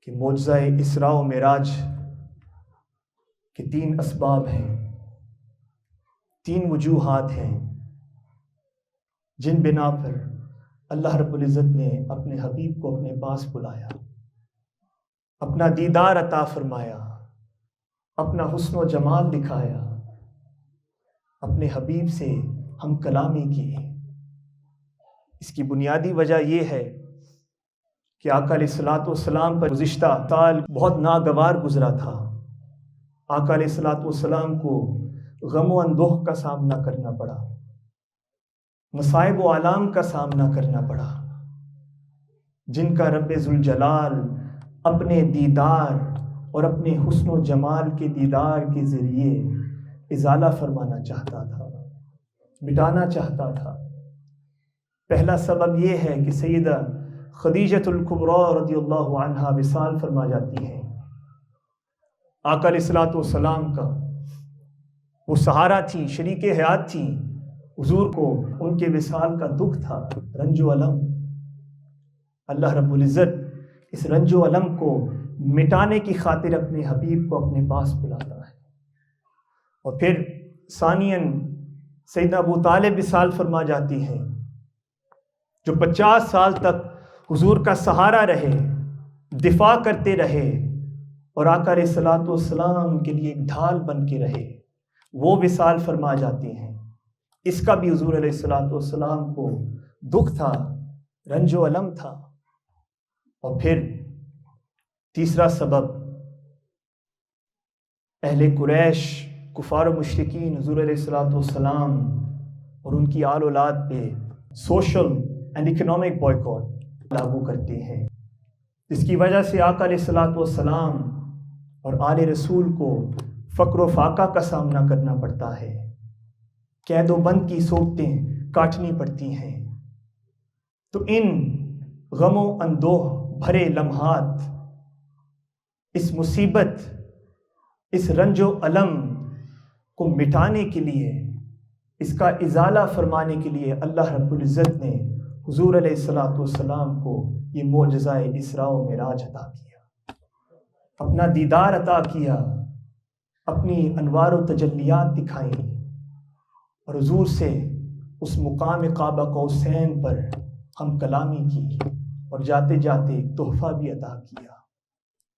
کہ معجزہ اسراء و معراج کے 3 اسباب ہیں، 3 وجوہات ہیں جن بنا پر اللہ رب العزت نے اپنے حبیب کو اپنے پاس بلایا، اپنا دیدار عطا فرمایا، اپنا حسن و جمال دکھایا، اپنے حبیب سے ہم کلامی کی۔ اس کی بنیادی وجہ یہ ہے کہ آقا علیہ الصلوۃ والسلام پر گزشتہ سال بہت ناگوار گزرا تھا۔ آقا علیہ الصلوۃ والسلام کو غم و اندوہ کا سامنا کرنا پڑا، مصائب و آلام کا سامنا کرنا پڑا، جن کا رب ذوالجلال اپنے دیدار اور اپنے حسن و جمال کے دیدار کے ذریعے ازالہ فرمانا چاہتا تھا، مٹانا چاہتا تھا۔ پہلا سبب یہ ہے کہ سیدہ خدیجۃ الکبریٰ رضی اللہ عنہا وصال فرما جاتی ہیں۔ آقا علیہ الصلوۃ والسلام کا وہ سہارا تھی، شریک حیات تھی، حضور کو ان کے وصال کا دکھ تھا، رنج و الم۔ اللہ رب العزت اس رنج و الم کو مٹانے کی خاطر اپنے حبیب کو اپنے پاس بلاتا ہے۔ اور پھر ثانیاً سیدنا ابو طالب وصال فرما جاتی ہیں، جو 50 سال تک حضور کا سہارا رہے، دفاع کرتے رہے اور آقا علیہ الصلوۃ والسلام کے لیے ایک ڈھال بن کے رہے، وہ وصال فرما جاتی ہیں۔ اس کا بھی حضور علیہ الصلوۃ والسلام کو دکھ تھا، رنج و الم تھا۔ اور پھر تیسرا سبب، اہل قریش، کفار و مشرکین حضور علیہ الصلوۃ والسلام اور ان کی آل اولاد پہ سوشل اینڈ اکنامک بائیکاٹ لاگو کرتے ہیں، جس کی وجہ سے آقا علیہ الصلوۃ والسلام اور آل رسول کو فقر و فاقہ کا سامنا کرنا پڑتا ہے، قید و بند کی صورتیں کاٹنی پڑتی ہیں۔ تو ان غم و اندوہ بھرے لمحات، اس مصیبت، اس رنج و الم کو مٹانے کے لیے، اس کا ازالہ فرمانے کے لیے اللہ رب العزت نے حضور علیہ الصلوۃ والسلام کو یہ معجزہ اسراء و معراج عطا کیا، اپنا دیدار عطا کیا، اپنی انوار و تجلیات دکھائیں اور حضور سے اس مقام قاب قوسین پر ہم کلامی کی اور جاتے جاتے ایک تحفہ بھی عطا کیا۔